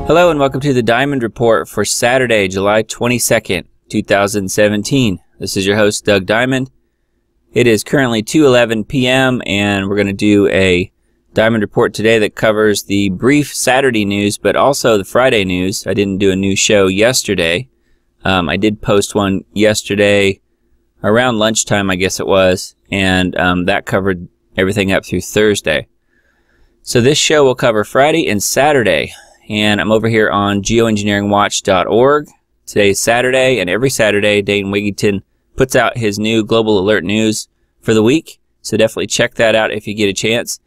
Hello and welcome to the Diamond Report for Saturday, July 22nd, 2017. This is your host, Doug Diamond. It is currently 2:11 p.m. and we're going to do a Diamond Report today that covers the brief Saturday news, but also the Friday news. I didn't do a new show yesterday. I did post one yesterday around lunchtime, I guess it was, and that covered everything up through Thursday. So this show will cover Friday and Saturday. And I'm over here on geoengineeringwatch.org. Today's Saturday, and every Saturday, Dane Wigington puts out his new Global Alert News for the week. So definitely check that out if you get a chance.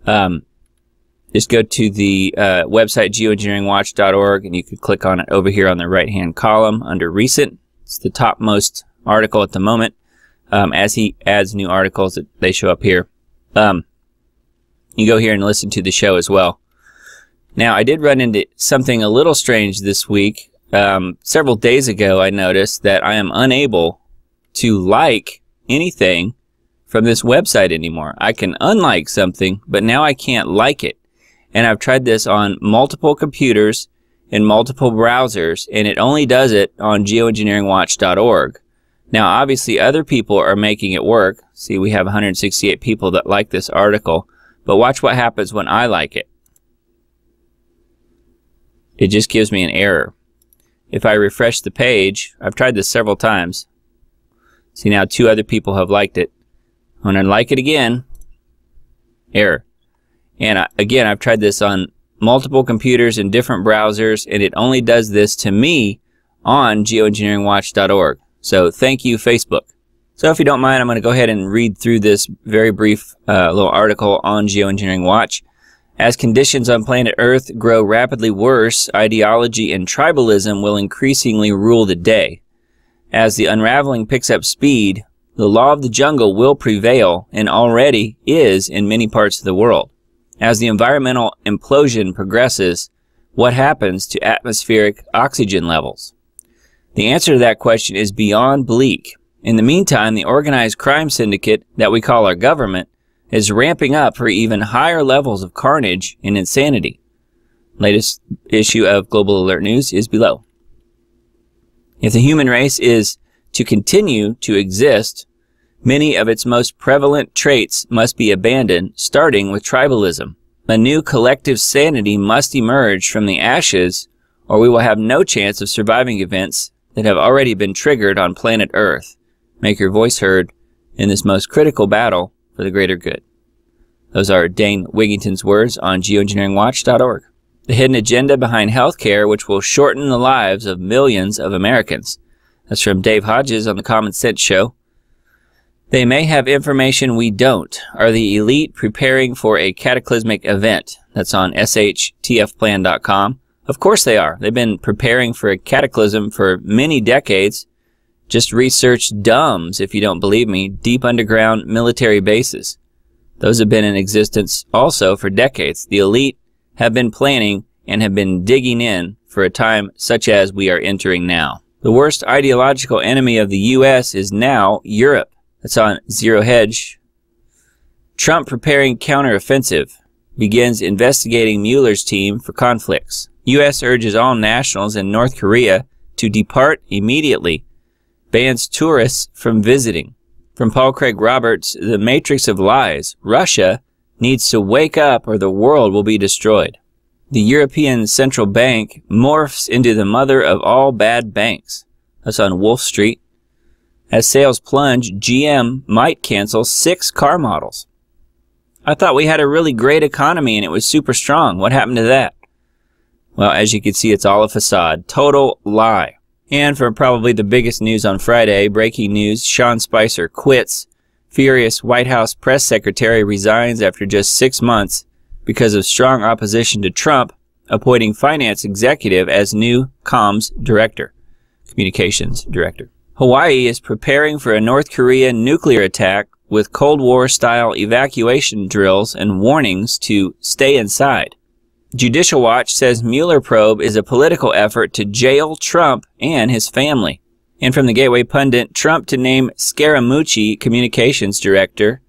Just go to the website, geoengineeringwatch.org, and you can click on it over here on the right-hand column under Recent. It's the topmost article at the moment. As he adds new articles, they show up here. You go here and listen to the show as well. Now, I did run into something a little strange this week. Several days ago, I noticed that I am unable to like anything from this website anymore. I can unlike something, but now I can't like it. And I've tried this on multiple computers and multiple browsers, and it only does it on geoengineeringwatch.org. Now, obviously, other people are making it work. See, we have 168 people that like this article, but watch what happens when I like it. It just gives me an error. If I refresh the page, I've tried this several times. See, now 2 other people have liked it. When I like it again, error. And again, I've tried this on multiple computers and different browsers, and it only does this to me on geoengineeringwatch.org. So thank you, Facebook. So if you don't mind, I'm going to go ahead and read through this very brief little article on Geoengineering Watch. As conditions on planet Earth grow rapidly worse, ideology and tribalism will increasingly rule the day. As the unraveling picks up speed, the law of the jungle will prevail, and already is in many parts of the world. As the environmental implosion progresses, what happens to atmospheric oxygen levels? The answer to that question is beyond bleak. In the meantime, the organized crime syndicate that we call our government is ramping up for even higher levels of carnage and insanity. Latest issue of Global Alert News is below. If the human race is to continue to exist, many of its most prevalent traits must be abandoned, starting with tribalism. A new collective sanity must emerge from the ashes, or we will have no chance of surviving events that have already been triggered on planet Earth. Make your voice heard in this most critical battle for the greater good. Those are Dane Wigington's words on geoengineeringwatch.org. The hidden agenda behind healthcare, which will shorten the lives of millions of Americans. That's from Dave Hodges on the Common Sense Show. They may have information we don't. Are the elite preparing for a cataclysmic event? That's on shtfplan.com. Of course they are. They've been preparing for a cataclysm for many decades. Just research D.U.M.B.s, if you don't believe me, deep underground military bases. Those have been in existence also for decades. The elite have been planning and have been digging in for a time such as we are entering now. The worst ideological enemy of the U.S. is now Europe. That's on Zero Hedge. Trump preparing counteroffensive. Begins investigating Mueller's team for conflicts. U.S. urges all nationals in North Korea to depart immediately. Bans tourists from visiting. From Paul Craig Roberts, The Matrix of Lies. Russia needs to wake up or the world will be destroyed. The European Central Bank morphs into the mother of all bad banks. That's on Wolf Street. As sales plunge, GM might cancel 6 car models. I thought we had a really great economy and it was super strong. What happened to that? Well, as you can see, it's all a facade. Total lie. And for probably the biggest news on Friday, breaking news, Sean Spicer quits. Furious White House press secretary resigns after just 6 months because of strong opposition to Trump appointing finance executive as new comms director, communications director. Hawaii is preparing for a North Korean nuclear attack with Cold War-style evacuation drills and warnings to stay inside. Judicial Watch says Mueller probe is a political effort to jail Trump and his family. And from the Gateway Pundit, Trump to name Scaramucci communications director.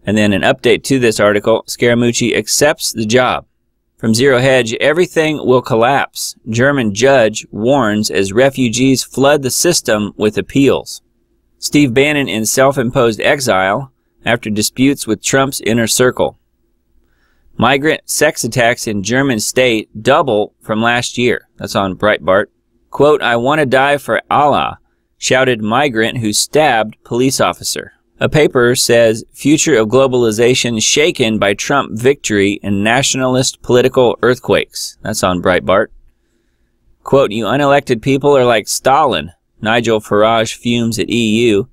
And then an update to this article, Scaramucci accepts the job. From Zero Hedge, everything will collapse. German judge warns as refugees flood the system with appeals. Steve Bannon in self-imposed exile after disputes with Trump's inner circle. Migrant sex attacks in German state double from last year. That's on Breitbart. Quote, "I want to die for Allah," shouted migrant who stabbed police officer. A paper says future of globalization shaken by Trump victory and nationalist political earthquakes. That's on Breitbart. Quote, "You unelected people are like Stalin." Nigel Farage fumes at EU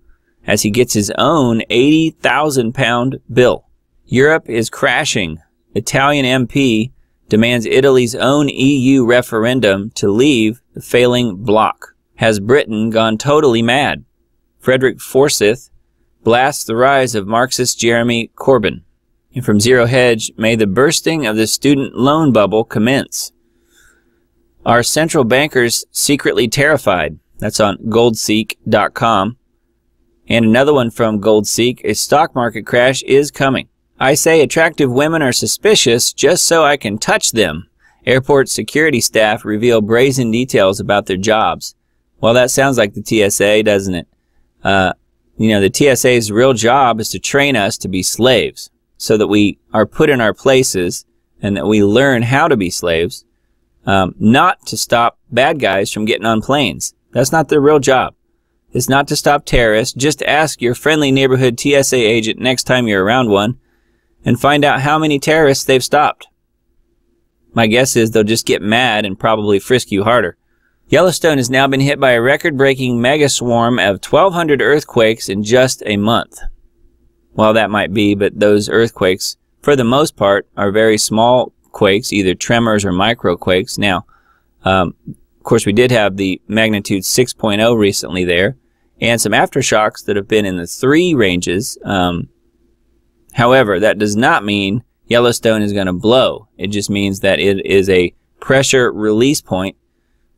as he gets his own 80,000-pound bill. Europe is crashing. Italian MP demands Italy's own EU referendum to leave the failing bloc. Has Britain gone totally mad? Frederick Forsyth blasts the rise of Marxist Jeremy Corbyn. And from Zero Hedge, may the bursting of the student loan bubble commence. Are central bankers secretly terrified? That's on goldseek.com. And another one from Goldseek, a stock market crash is coming. I say attractive women are suspicious just so I can touch them. Airport security staff reveal brazen details about their jobs. Well, that sounds like the TSA, doesn't it? You know, the TSA's real job is to train us to be slaves so that we are put in our places and that we learn how to be slaves, not to stop bad guys from getting on planes. That's not their real job. It's not to stop terrorists. Just ask your friendly neighborhood TSA agent next time you're around one and find out how many terrorists they've stopped. My guess is they'll just get mad and probably frisk you harder. Yellowstone has now been hit by a record-breaking mega swarm of 1,200 earthquakes in just a month. Well, that might be, but those earthquakes, for the most part, are very small quakes, either tremors or microquakes. Now, of course, we did have the magnitude 6.0 recently there, and some aftershocks that have been in the 3 ranges. However, that does not mean Yellowstone is going to blow. It just means that it is a pressure release point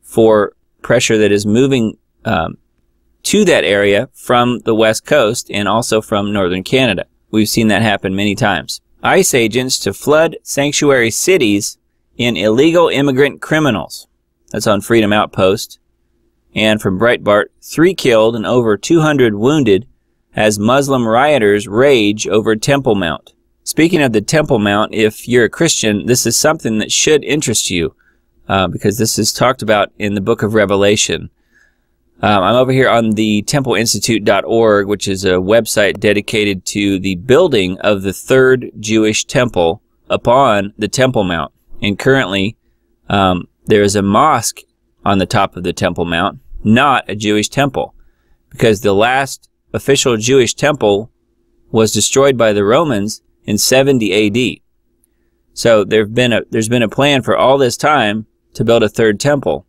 for pressure that is moving to that area from the west coast and also from northern Canada. We've seen that happen many times. ICE agents to flood sanctuary cities in illegal immigrant criminals. That's on Freedom Outpost. And from Breitbart, 3 killed and over 200 wounded as Muslim rioters rage over Temple Mount. Speaking of the Temple Mount, if you're a Christian, this is something that should interest you because this is talked about in the book of Revelation. I'm over here on the templeinstitute.org, which is a website dedicated to the building of the 3rd Jewish temple upon the Temple Mount. And currently, there is a mosque on the top of the Temple Mount, not a Jewish temple, because the last official Jewish temple was destroyed by the Romans in 70 AD. So there's been a plan for all this time to build a 3rd temple,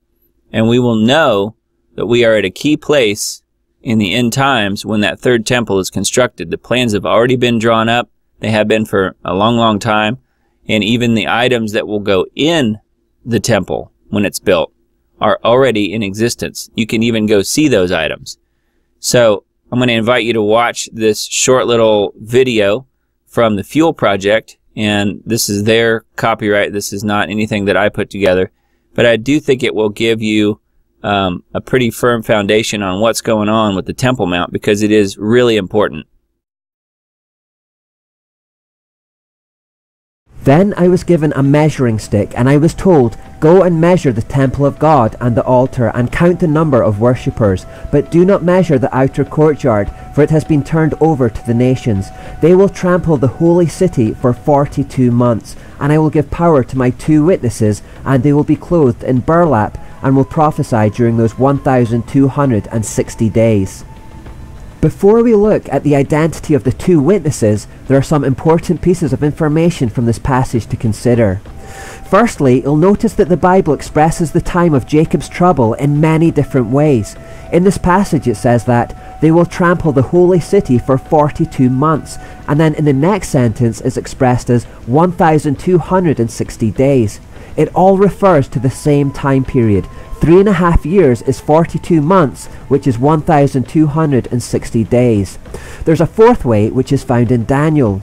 and we will know that we are at a key place in the end times when that 3rd temple is constructed. The plans have already been drawn up. They have been for a long, long time, and even the items that will go in the temple when it's built are already in existence. You can even go see those items. So I'm going to invite you to watch this short little video from the Fuel Project, and this is their copyright. This is not anything that I put together, but I do think it will give you a pretty firm foundation on what's going on with the Temple Mount, because it is really important. Then I was given a measuring stick, and I was told, "Go and measure the temple of God and the altar, and count the number of worshippers, but do not measure the outer courtyard, for it has been turned over to the nations. They will trample the holy city for 42 months, and I will give power to my 2 witnesses, and they will be clothed in burlap, and will prophesy during those 1,260 days." Before we look at the identity of the 2 witnesses, there are some important pieces of information from this passage to consider. Firstly, you'll notice that the Bible expresses the time of Jacob's trouble in many different ways. In this passage it says that they will trample the holy city for 42 months, and then in the next sentence is expressed as 1,260 days. It all refers to the same time period. 3.5 years is 42 months, which is 1,260 days. There's a 4th way, which is found in Daniel.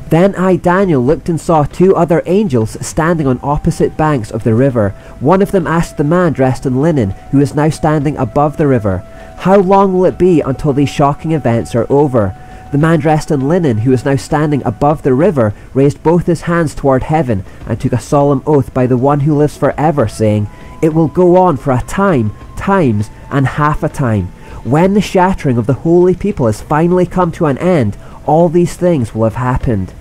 Then I, Daniel, looked and saw 2 other angels standing on opposite banks of the river. One of them asked the man dressed in linen, who is now standing above the river, "How long will it be until these shocking events are over?" The man dressed in linen, who is now standing above the river, raised both his hands toward heaven and took a solemn oath by the one who lives forever, saying, "It will go on for a time, times, and half a time. When the shattering of the holy people has finally come to an end, all these things will have happened."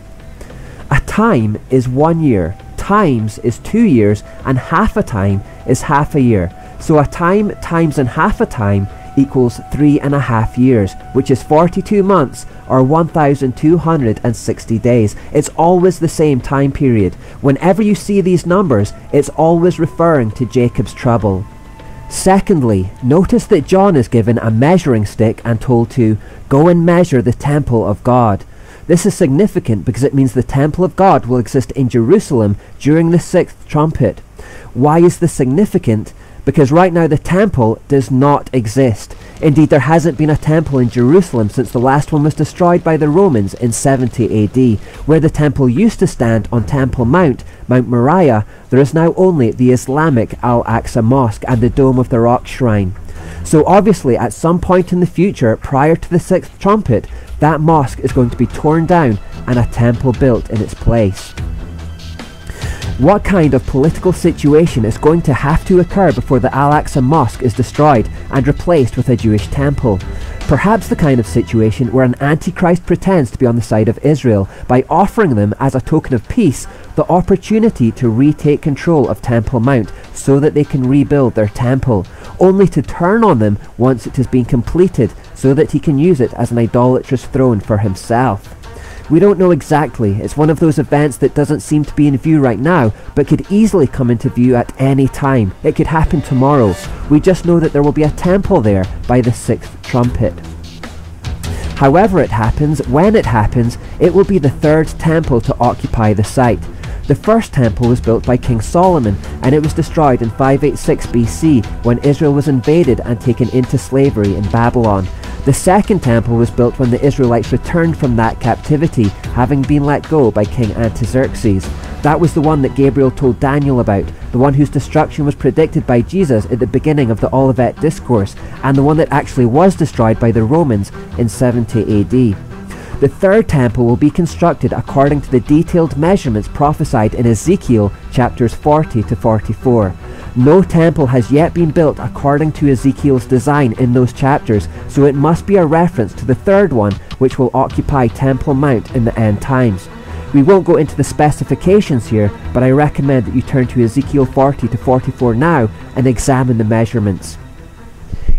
A time is 1 year, times is 2 years, and half a time is half a year. So a time times and half a time equals 3.5 years, which is 42 months or 1,260 days. It's always the same time period. Whenever you see these numbers, it's always referring to Jacob's trouble. Secondly, notice that John is given a measuring stick and told to go and measure the temple of God. This is significant because it means the temple of God will exist in Jerusalem during the 6th trumpet. Why is this significant? Because right now the temple does not exist. Indeed, there hasn't been a temple in Jerusalem since the last one was destroyed by the Romans in 70 AD. Where the temple used to stand on Temple Mount, Mount Moriah, there is now only the Islamic Al-Aqsa Mosque and the Dome of the Rock Shrine. So obviously at some point in the future, prior to the 6th trumpet, that mosque is going to be torn down and a temple built in its place. What kind of political situation is going to have to occur before the Al-Aqsa Mosque is destroyed and replaced with a Jewish temple? Perhaps the kind of situation where an Antichrist pretends to be on the side of Israel by offering them, as a token of peace, the opportunity to retake control of Temple Mount so that they can rebuild their temple, only to turn on them once it has been completed so that he can use it as an idolatrous throne for himself. We don't know exactly. It's one of those events that doesn't seem to be in view right now, but could easily come into view at any time. It could happen tomorrow. We just know that there will be a temple there by the 6th trumpet. However it happens, when it happens, it will be the 3rd temple to occupy the site. The first temple was built by King Solomon, and it was destroyed in 586 BC when Israel was invaded and taken into slavery in Babylon. The second temple was built when the Israelites returned from that captivity, having been let go by King Artaxerxes. That was the one that Gabriel told Daniel about, the one whose destruction was predicted by Jesus at the beginning of the Olivet Discourse, and the one that actually was destroyed by the Romans in 70 AD. The 3rd temple will be constructed according to the detailed measurements prophesied in Ezekiel chapters 40 to 44. No temple has yet been built according to Ezekiel's design in those chapters, so it must be a reference to the 3rd one, which will occupy Temple Mount in the end times. We won't go into the specifications here, but I recommend that you turn to Ezekiel 40 to 44 now and examine the measurements.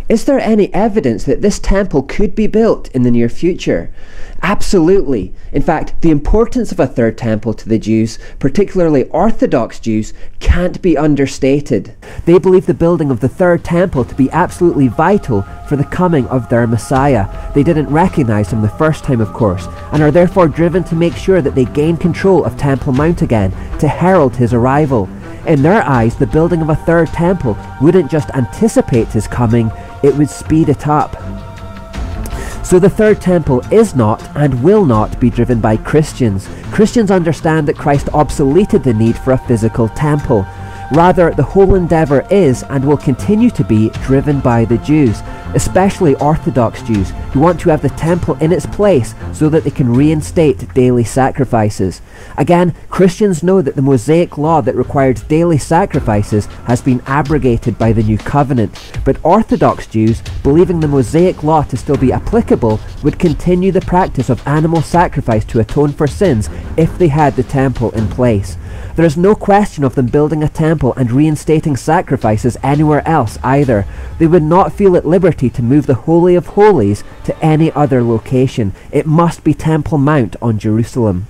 Is there any evidence that this temple could be built in the near future? Absolutely. In fact, the importance of a 3rd temple to the Jews, particularly Orthodox Jews, can't be understated. They believe the building of the 3rd temple to be absolutely vital for the coming of their Messiah. They didn't recognize him the first time, of course, and are therefore driven to make sure that they gain control of Temple Mount again to herald his arrival. In their eyes, the building of a 3rd temple wouldn't just anticipate his coming, it would speed it up. So the 3rd temple is not and will not be driven by Christians. Christians understand that Christ obsoleted the need for a physical temple. Rather, the whole endeavour is and will continue to be driven by the Jews, especially Orthodox Jews, who want to have the temple in its place so that they can reinstate daily sacrifices. Again, Christians know that the Mosaic law that required daily sacrifices has been abrogated by the New Covenant, but Orthodox Jews, believing the Mosaic law to still be applicable, would continue the practice of animal sacrifice to atone for sins if they had the temple in place. There is no question of them building a temple and reinstating sacrifices anywhere else either. They would not feel at liberty to move the Holy of Holies to any other location. It must be Temple Mount on Jerusalem.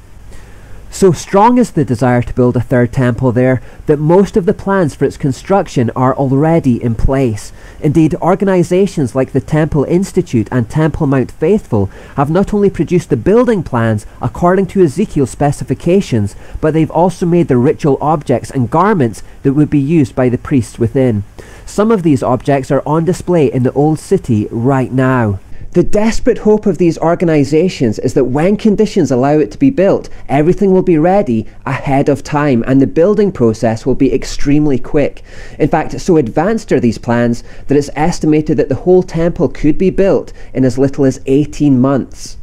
So strong is the desire to build a 3rd temple there that most of the plans for its construction are already in place. Indeed, organizations like the Temple Institute and Temple Mount Faithful have not only produced the building plans according to Ezekiel's specifications, but they've also made the ritual objects and garments that would be used by the priests within. Some of these objects are on display in the Old City right now. The desperate hope of these organisations is that when conditions allow it to be built, everything will be ready ahead of time and the building process will be extremely quick. In fact, so advanced are these plans that it's estimated that the whole temple could be built in as little as 18 months.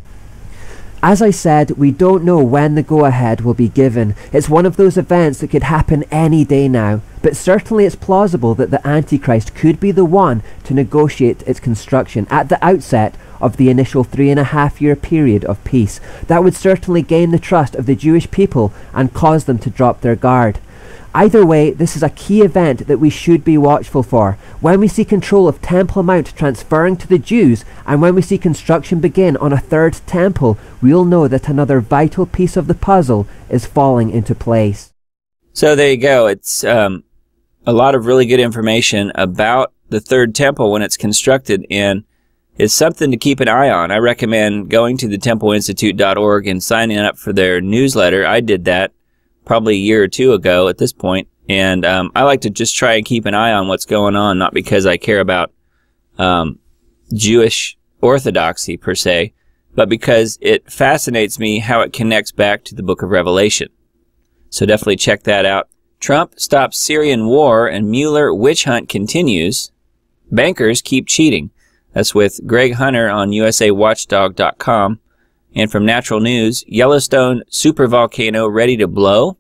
As I said, we don't know when the go-ahead will be given. It's one of those events that could happen any day now, but certainly it's plausible that the Antichrist could be the one to negotiate its construction at the outset of the initial 3.5-year period of peace. That would certainly gain the trust of the Jewish people and cause them to drop their guard. Either way, this is a key event that we should be watchful for. When we see control of Temple Mount transferring to the Jews, and when we see construction begin on a third temple, we'll know that another vital piece of the puzzle is falling into place. So there you go. It's a lot of really good information about the third temple when it's constructed, and it's something to keep an eye on. I recommend going to thetempleinstitute.org and signing up for their newsletter. I did that probably a year or two ago at this point, and I like to just try and keep an eye on what's going on, not because I care about Jewish orthodoxy per se, but because it fascinates me how it connects back to the book of Revelation. So definitely check that out. Trump stops Syrian war and Mueller witch hunt continues. Bankers keep cheating. That's with Greg Hunter on USAWatchdog.com. And from Natural News, Yellowstone supervolcano ready to blow?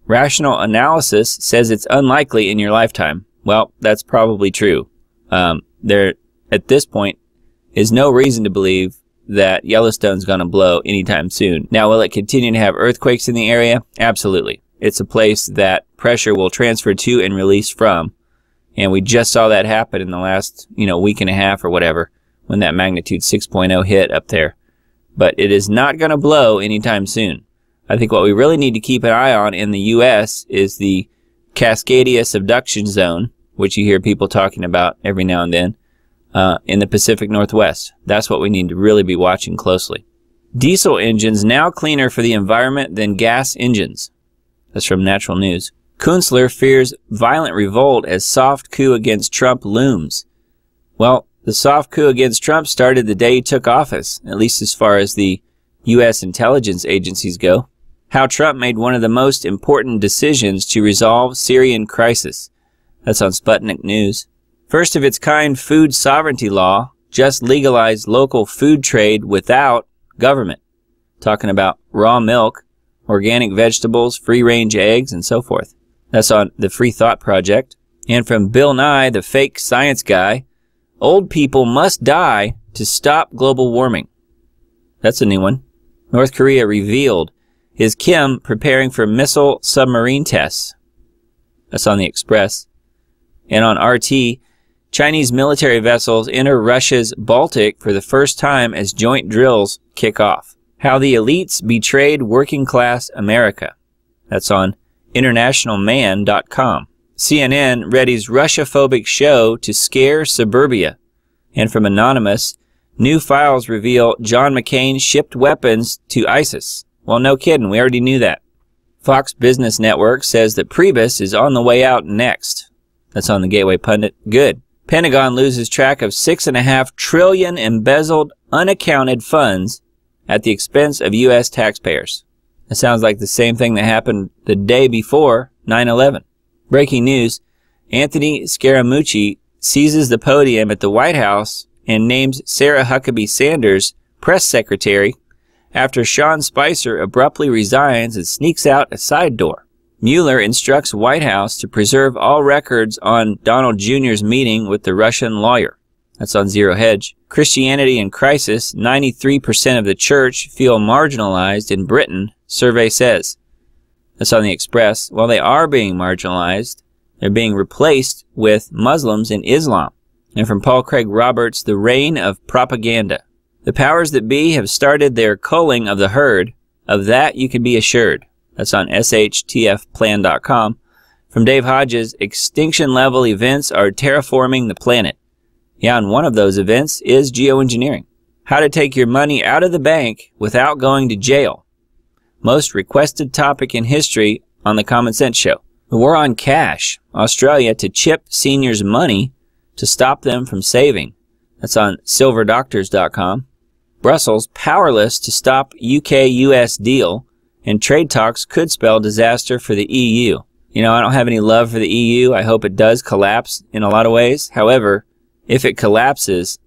Rational analysis says it's unlikely in your lifetime. Well, that's probably true. There, at this point, is no reason to believe that Yellowstone's going to blow anytime soon. Now, will it continue to have earthquakes in the area? Absolutely. It's a place that pressure will transfer to and release from. And we just saw that happen in the last, week and a half or whatever, when that magnitude 6.0 hit up there. But it is not going to blow anytime soon. I think what we really need to keep an eye on in the U.S. is the Cascadia subduction zone, which you hear people talking about every now and then, in the Pacific Northwest. That's what we need to really be watching closely. Diesel engines now cleaner for the environment than gas engines. That's from Natural News. Kunstler fears violent revolt as soft coup against Trump looms. Well, the soft coup against Trump started the day he took office, at least as far as the U.S. intelligence agencies go. How Trump made one of the most important decisions to resolve Syrian crisis. That's on Sputnik News. First of its kind food sovereignty law just legalized local food trade without government. Talking about raw milk, organic vegetables, free-range eggs, and so forth. That's on the Free Thought Project. And from Bill Nye, the fake science guy, old people must die to stop global warming. That's a new one. North Korea revealed. Is Kim preparing for missile submarine tests? That's on the Express. And on RT, Chinese military vessels enter Russia's Baltic for the first time as joint drills kick off. How the elites betrayed working class America. That's on internationalman.com. CNN readies Russia-phobic show to scare suburbia. And from Anonymous, new files reveal John McCain shipped weapons to ISIS. Well, no kidding, we already knew that. Fox Business Network says that Priebus is on the way out next. That's on the Gateway Pundit. Good. Pentagon loses track of $6.5 trillion embezzled, unaccounted funds at the expense of U.S. taxpayers. That sounds like the same thing that happened the day before 9/11. Breaking news, Anthony Scaramucci seizes the podium at the White House and names Sarah Huckabee Sanders press secretary after Sean Spicer abruptly resigns and sneaks out a side door. Mueller instructs White House to preserve all records on Donald Jr.'s meeting with the Russian lawyer. That's on Zero Hedge. Christianity in crisis, 93% of the church feel marginalized in Britain, survey says. That's on the Express. While they are being marginalized, they're being replaced with Muslims in Islam. And from Paul Craig Roberts, the reign of propaganda. The powers that be have started their culling of the herd. Of that you can be assured. That's on shtfplan.com. From Dave Hodges, extinction-level events are terraforming the planet. Yeah, and one of those events is geoengineering. How to take your money out of the bank without going to jail. Most requested topic in history on the Common Sense Show. The war on cash. Australia to chip seniors money to stop them from saving. That's on silverdoctors.com. Brussels powerless to stop UK-US deal, and trade talks could spell disaster for the EU. You know, I don't have any love for the EU. I hope it does collapse in a lot of ways. However, if it collapses,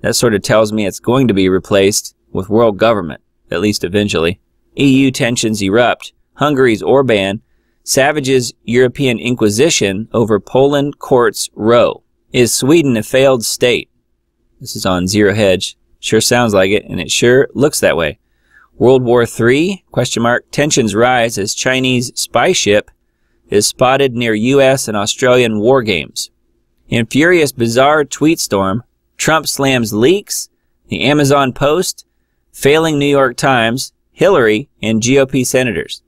that sort of tells me it's going to be replaced with world government, at least eventually. EU tensions erupt. Hungary's Orban savages European Inquisition over Poland courts row. Is Sweden a failed state? This is on Zero Hedge. Sure sounds like it, and it sure looks that way. World War III? ? Tensions rise as Chinese spy ship is spotted near U.S. and Australian war games. In furious bizarre tweet storm, Trump slams leaks, the Amazon Post, failing New York Times, Hillary, and GOP senators.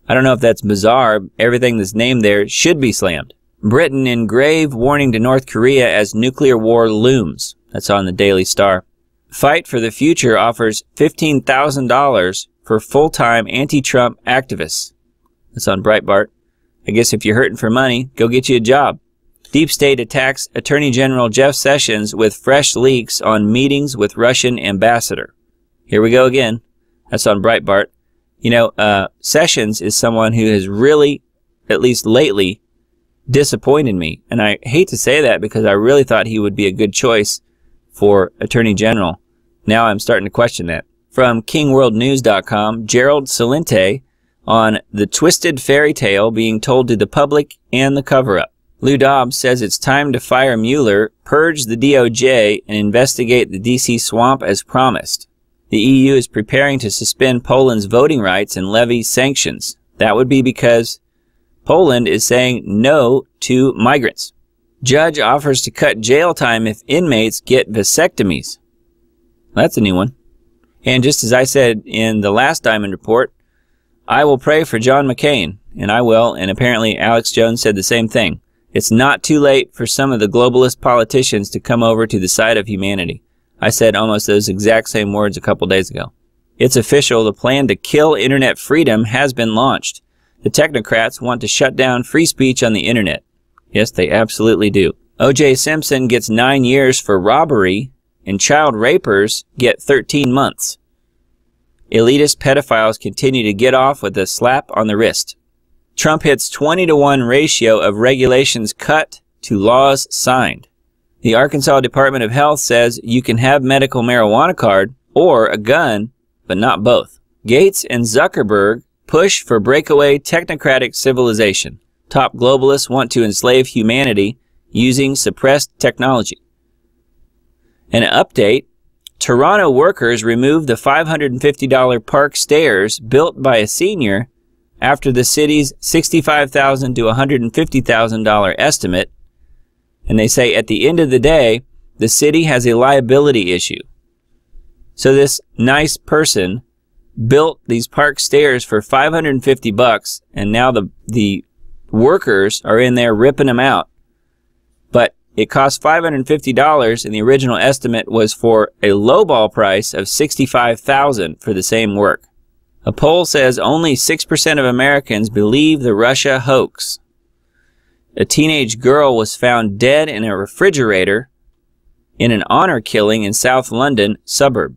I don't know if that's bizarre. Everything that's named there should be slammed. Britain in grave warning to North Korea as nuclear war looms. That's on the Daily Star. Fight for the Future offers $15,000 for full-time anti-Trump activists. That's on Breitbart. I guess if you're hurting for money, go get you a job. Deep State attacks Attorney General Jeff Sessions with fresh leaks on meetings with Russian ambassador. Here we go again. That's on Breitbart. You know, Sessions is someone who has really, at least lately, disappointed me. And I hate to say that because I really thought he would be a good choice for Attorney General. Now I'm starting to question that. From KingWorldNews.com, Gerald Celente on the twisted fairy tale being told to the public and the cover-up. Lou Dobbs says it's time to fire Mueller, purge the DOJ, and investigate the D.C. swamp as promised. The EU is preparing to suspend Poland's voting rights and levy sanctions. That would be because Poland is saying no to migrants. Judge offers to cut jail time if inmates get vasectomies. That's a new one. And just as I said in the last Diamond Report, I will pray for John McCain, and I will, and apparently Alex Jones said the same thing. It's not too late for some of the globalist politicians to come over to the side of humanity. I said almost those exact same words a couple days ago. It's official, the plan to kill internet freedom has been launched. The technocrats want to shut down free speech on the internet. Yes, they absolutely do. O.J. Simpson gets 9 years for robbery, and child rapers get 13 months. Elitist pedophiles continue to get off with a slap on the wrist. Trump hits 20-to-1 ratio of regulations cut to laws signed. The Arkansas Department of Health says you can have medical marijuana card or a gun, but not both. Gates and Zuckerberg push for breakaway technocratic civilization. Top globalists want to enslave humanity using suppressed technology. An update, Toronto workers removed the $550 park stairs built by a senior after the city's $65,000 to $150,000 estimate, and they say at the end of the day, the city has a liability issue. So this nice person built these park stairs for $550, and now the workers are in there ripping them out. But it cost $550, and the original estimate was for a lowball price of $65,000 for the same work. A poll says only 6% of Americans believe the Russia hoax. A teenage girl was found dead in a refrigerator in an honor killing in South London suburb.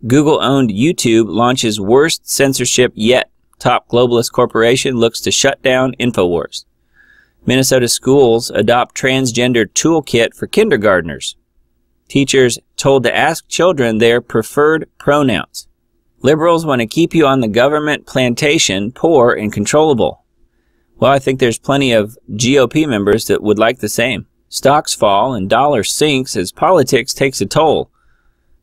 Google-owned YouTube launches worst censorship yet. Top globalist corporation looks to shut down InfoWars. Minnesota schools adopt transgender toolkit for kindergartners. Teachers told to ask children their preferred pronouns. Liberals want to keep you on the government plantation, poor and controllable. Well, I think there's plenty of GOP members that would like the same. Stocks fall and dollar sinks as politics takes a toll.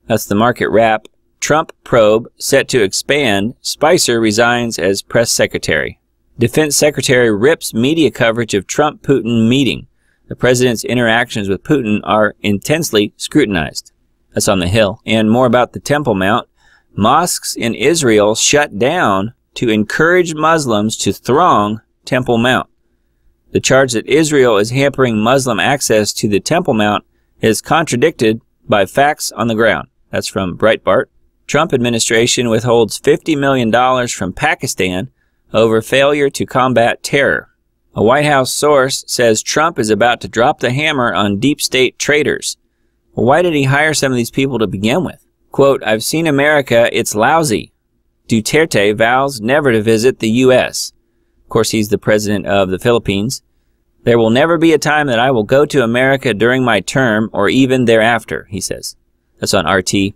That's the market wrap. Trump probe set to expand. Spicer resigns as press secretary. Defense Secretary rips media coverage of Trump-Putin meeting. The president's interactions with Putin are intensely scrutinized. That's on the Hill. And more about the Temple Mount. Mosques in Israel shut down to encourage Muslims to throng Temple Mount. The charge that Israel is hampering Muslim access to the Temple Mount is contradicted by facts on the ground. That's from Breitbart. Trump administration withholds $50 million from Pakistan over failure to combat terror. A White House source says Trump is about to drop the hammer on deep state traitors. Well, why did he hire some of these people to begin with? Quote, "I've seen America, it's lousy. Duterte vows never to visit the U.S. Of course, he's the president of the Philippines. "There will never be a time that I will go to America during my term or even thereafter," he says. That's on RT.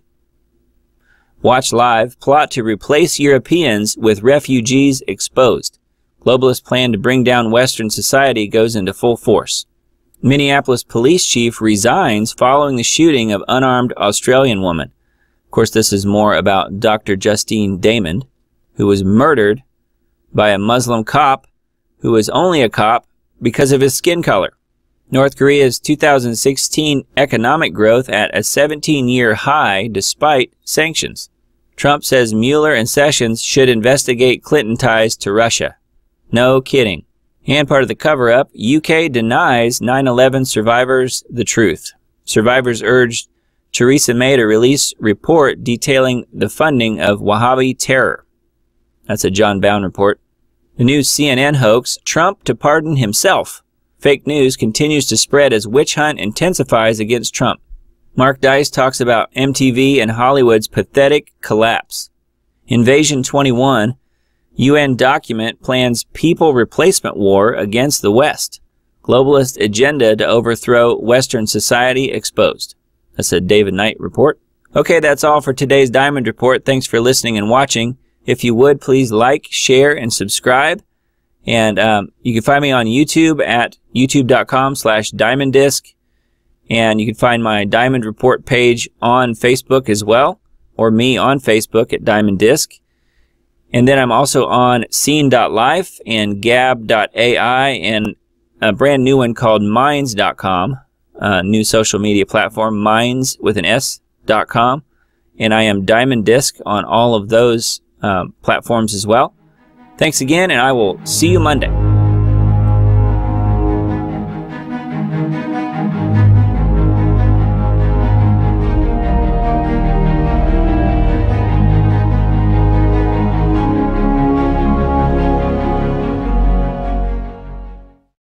Watch live. Plot to replace Europeans with refugees exposed. Globalist plan to bring down Western society goes into full force. Minneapolis police chief resigns following the shooting of unarmed Australian woman. Of course, this is more about Dr. Justine Damond, who was murdered by a Muslim cop who was only a cop because of his skin color. North Korea's 2016 economic growth at a 17-year high despite sanctions. Trump says Mueller and Sessions should investigate Clinton ties to Russia. No kidding. And part of the cover-up, UK denies 9/11 survivors the truth. Survivors urged Theresa May to release report detailing the funding of Wahhabi terror. That's a John Bound report. The new CNN hoax, Trump to pardon himself. Fake news continues to spread as witch hunt intensifies against Trump. Mark Dice talks about MTV and Hollywood's pathetic collapse. Invasion 21, UN document plans people replacement war against the West. Globalist agenda to overthrow Western society exposed. That's a David Knight report. Okay, that's all for today's Diamond Report. Thanks for listening and watching. If you would, please like, share, and subscribe. And you can find me on YouTube at youtube.com/DiamondDisc. And you can find my Diamond Report page on Facebook as well, or me on Facebook at Diamond Disc. And then I'm also on Scene.life and Gab.ai and a brand new one called Minds.com. New social media platform, Minds with an S.com. And I am Diamond Disc on all of those platforms as well. Thanks again, and I will see you Monday.